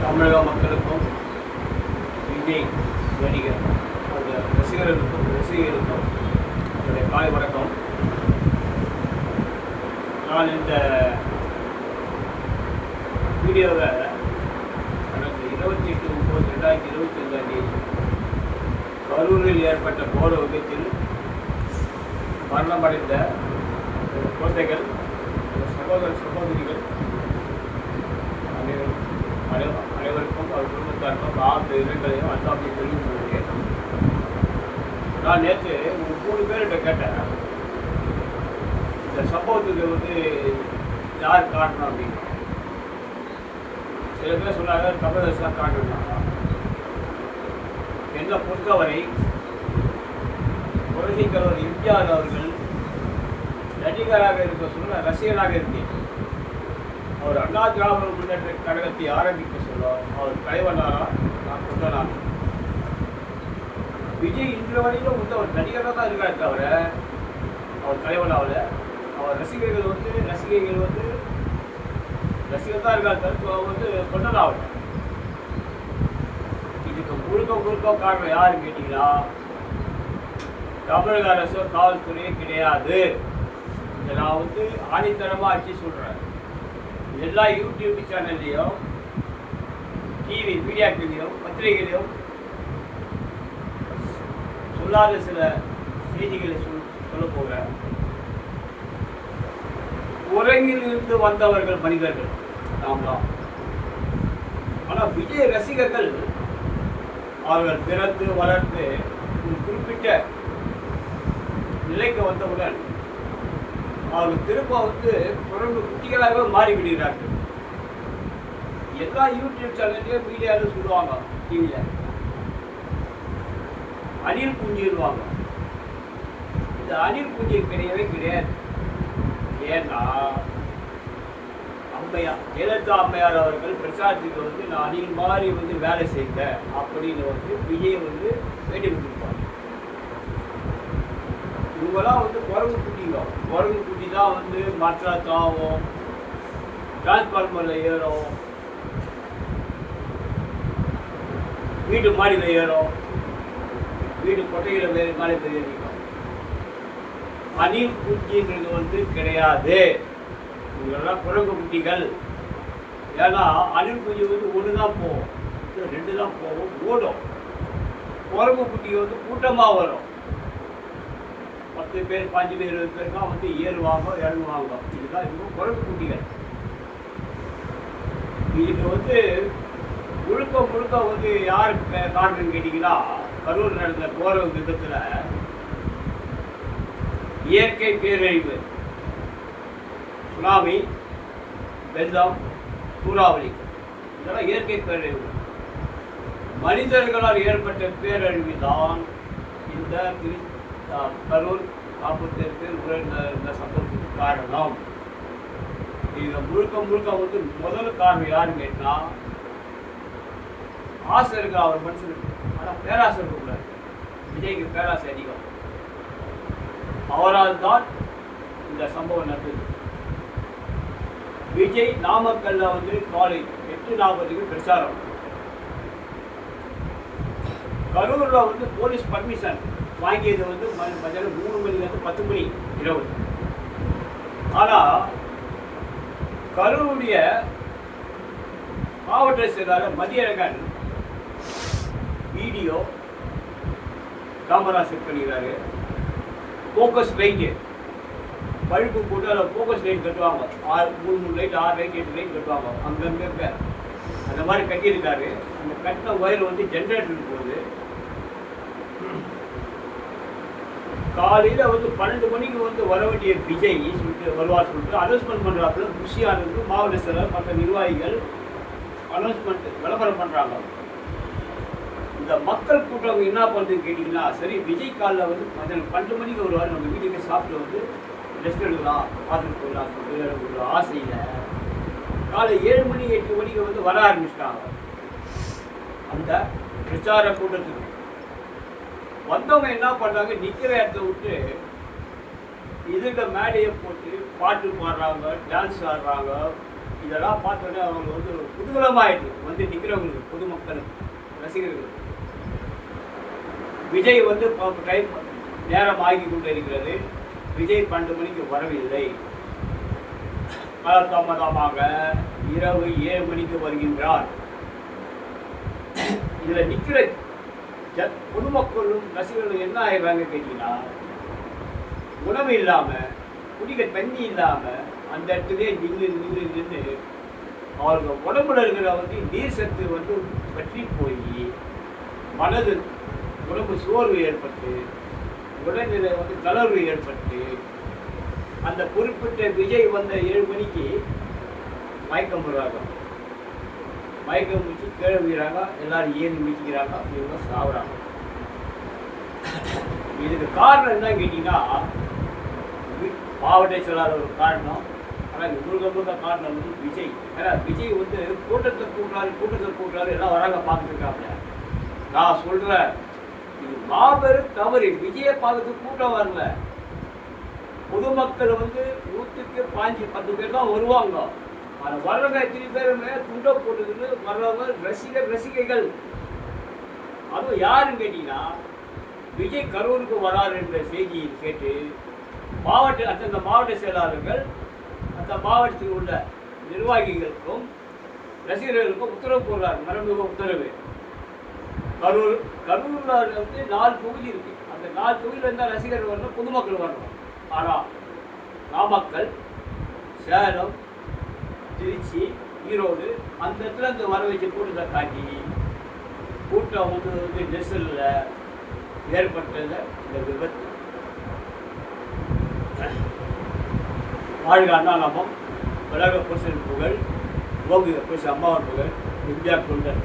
தமிழக மக்களுக்கும் விஜய் நடிகர் அந்த ரசிகர்களுக்கும் என்னுடைய காலை வணக்கம். நான் இந்த வீடியோவை கடந்த 28/9/2025 கரூரில் ஏற்பட்ட கோர விபத்தில் மரணமடைந்த குழந்தைகள், சகோதரிகள் அனைவருக்கும் அவர் குடும்பத்தாருக்கும் ஆழ்ந்த இடங்களையும் அல்லாமல் தெரிவித்து கொள்கிறேன். நான் நேற்று ஒரு 3 பேர்கிட்ட கேட்டேன், இந்த சம்பவத்துக்கு யார் காரணம் அப்படின்னு. சில பேர் சொன்னாங்க தமிழரசு தான் காரணம். என்னை பொறுத்தவரை புரட்சித்தலைவர் எம்ஜிஆர் அவர்கள் நடிகராக இருக்க சொல்ல ரசிகராக இருந்தேன். அவர் அண்ணா திராவிட முன்னேற்ற கழகத்தை ஆரம்பிக்க சொல்ல அவர் தலைவனாரா, நான் கொண்டனார். விஜய் இன்று வரையிலும் அவர் நடிகராக தான் இருக்காரு தவிர அவர் தலைவனாவில். அவர் ரசிகர்கள் ரசிகர் தான் இருக்காரு தவிர கொண்டனாவில். இதுக்கு முழுக்க காரணம் யாருன்னு கேட்டீங்கன்னா தமிழக அரசு காவல்துறையே கிடையாது. இதை நான் ஆணித்தரமாக அடிச்சு சொல்கிறேன். எல்லா யூடியூப் சேனல்லையும், டிவி மீடியாக்களையும், பத்திரிகைகளையும் சொல்லாத சில செய்திகளை சொல்ல போகிறேன். உறங்கிலிருந்து வந்தவர்கள் மனிதர்கள் நாம் தான். ஆனால் விஜய் ரசிகர்கள் அவர்கள் பிறந்து வளர்ந்து ஒரு குறிப்பிட்ட நிலைக்கு வந்தவுடன் அவர்கள் திரும்ப குரங்கு குட்டிகளாகவே மாறிவிடுகிறார்கள். எல்லா யூடியூப் சேனல்லையும் மீடியாவில் சொல்லுவாங்க, டிவியில் அணில் பூஞ்சிடுவாங்க. இந்த அணில் பூஞ்சி கிடையாது. ஏன்னா ஜெயலலிதா அம்மையார் அவர்கள் பிரச்சாரத்துக்கு நான் அணில் மாதிரி வேலை செய்தேன் அப்படின்னு விஜய் பேட்டி கொடுத்துருப்பாங்க. இவங்கெல்லாம் குரங்கு குட்டி தான் மற்ற தாவும், டிரான்ஸ்ஃபார்மரில் ஏறும், வீட்டு மாடியில் ஏறும், வீட்டு கொட்டையில் மேலே பெரிய இருக்கும். அணில் குட்டின்றது கிடையாது. இவங்கெல்லாம் குரங்கு குட்டிகள். ஏன்னா அணில் குஞ்சு 1 தான் போகும், 2 தான் போகும், ஓடும். குரங்கு குட்டி கூட்டமாக வரும். 10 பேர், 5 பேர், 20 பேர் தான் ஏறுவாங்க, இறங்குவாங்க. இதுதான் இவங்க குரங்கு குட்டிகள். இதுக்கு முழுக்க யார் காரணம் கேட்டிங்கன்னா, கரூர் நடந்த கோர விபத்தில் இயற்கை பேரழிவு, சுனாமி, வெள்ளம், சூறாவளி, இதெல்லாம் இயற்கை பேரழிவு. மனிதர்களால் ஏற்பட்ட பேரழிவு தான் இந்த கரூர் 40 பேர் இந்த சம்பவத்துக்கு காரணம். இது முழுக்க முதல் காரணம் யாருன்னு கேட்டா, ஆசை இருக்கு அவர் மனுஷனுக்கு. ஆனால் பேராசை இருக்கக்கூடாது. விஜய்க்கு பேராசை அதிகம். அவரால் தான் இந்த சம்பவம் நடந்தது. விஜய் நாமக்கல்ல காலை 8:40 பிரச்சாரம். கரூர்ல போலீஸ் பர்மிஷன் வாங்கியது மதியானம் 3 மணிலேருந்து 10 மணி இரவு. ஆனால் கரூருடைய மாவட்ட செயலாளர் மதியழகன் வீடியோ கேமரா செட் பண்ணிக்கிறாரு. ஃபோக்கஸ் லைட்டு பழுப்பு போட்டு அதில் ஃபோக்கஸ் லைட் கட்டுவாங்க. 3 லைட், 6 லைட், 8 லைட் கட்டுவாங்க. அங்கங்கே அந்த மாதிரி கட்டியிருக்காரு. அந்த கட்டின ஒயர் ஜென்ரேட்டருக்கு போகுது. காலையில் 12 மணிக்கு வர வேண்டிய விஜய் வருவார் சொல்லிட்டு அனௌன்ஸ்மெண்ட் பண்ணுறாப்புல குஷியானது மாவட்ட செயலர் மற்ற நிர்வாகிகள் அனௌன்ஸ்மெண்ட் விளம்பரம் பண்ணுறாங்க. இந்த மக்கள் கூட்டம் என்ன பண்ணுறதுன்னு கேட்டிங்கன்னா, சரி விஜய் காலில் மதியானம் 12 மணிக்கு வருவார், நம்ம வீட்டுக்கு சாப்பிட்டு ரெஸ்ட் எடுக்கலாம், பார்த்துட்டு போயிடலாம் சொல்லிட்டு ஒரு ஆசையில் காலை 7 மணி 8 மணிக்கு வர ஆரம்பிச்சிட்டாங்க. அந்த பிரச்சார கூட்டத்துக்கு வந்தவங்க என்ன பண்ணாங்க, நிற்கிற இடத்த விட்டு இதுக்கு மேடையை போட்டு பாட்டு பாடுறாங்க, டான்ஸ் ஆடுறாங்க, இதெல்லாம் பார்த்தோன்னே அவங்க வந்து ஒரு குதூகலமாயிட்டு வந்து நிற்கிறவங்களுக்கு, பொதுமக்கள், ரசிகர்கள். விஜய் வந்து டைம் நேரம் ஆகி கொண்டு இருக்கிறது. விஜய் 12 மணிக்கு வரவில்லை. தாமதமாக இரவு 7 மணிக்கு வருகின்றார். இதில் நிற்கிற பொதுமக்களும் ரசிகர்களும் என்ன ஆயிடுறாங்க கேட்டீங்கன்னா, உணவு இல்லாமல், குடிக்க தண்ணி இல்லாமல் அந்த இடத்துலேயே நின்று அவர்கள் உடம்புல இருக்கிற வந்து நீர் சத்து வந்து பற்றி போய் மனது உடம்பு சோர்வு ஏற்பட்டு உடல்நிலை வந்து தளர்வு ஏற்பட்டு அந்த குறிப்பிட்ட விஜய் வந்த 7 மணிக்கு மயக்கம் வருவாங்க. மயக்கம் முடிச்சு கீழே விடுறாங்க. எல்லாரும் ஏறி மிதிக்கிறாங்க. இவங்க சாப்பிட்றாங்க. இதுக்கு காரணம் என்ன கேட்டீங்கன்னா, மாவட்ட செயலாளர் ஒரு காரணம். ஆனால் முழுக்க காரணம் வந்து விஜய். ஏன்னா விஜய் வந்து கூட்டத்தை கூட்டுறாரு எல்லாம் வராங்க பார்த்துருக்காங்க. நான் சொல்கிறேன், இது மாபெரும் தவறு. விஜயை பார்க்கறதுக்கு கூட்டம் வரல. பொதுமக்கள் வந்து 100க்கு 5-10 பேர் தான் வருவாங்க. ஆனால் வர்றவங்க எத்தனை பேருமே துண்டை போட்டுக்கிட்டு வர்றவங்க ரசிகைகள். அதுவும் யாருன்னு கேட்டீங்கன்னா, விஜய் கரூருக்கு வராரு என்ற செய்தியை கேட்டு அந்தந்த மாவட்ட செயலாளர்கள், அந்த மாவட்டத்தில் உள்ள நிர்வாகிகளுக்கும் ரசிகர்களுக்கும் உத்தரவு போடுறாரு. மரபுமிகு உத்தரவு. கரூரில் வந்து 4 தொகுதி இருக்கு. அந்த 4 தொகுதியில் இருந்தால் ரசிகர்கள் வரணும், பொதுமக்கள் வரணும். ஆனால் நாமக்கல், சேலம், திருச்சி, ஈரோடு அந்த இடத்துல இந்த வர வச்ச கூட்டத்தை காட்டி கூட்டம் வந்து நெரிசலில் ஏற்பட்டது இந்த விபத்து. வாழ்க அண்ணா நாமம், கழக புருஷன் புகழ், ஓங்குக புருஷன் அம்மாவன் புகழ், இந்தியா தொண்டர்.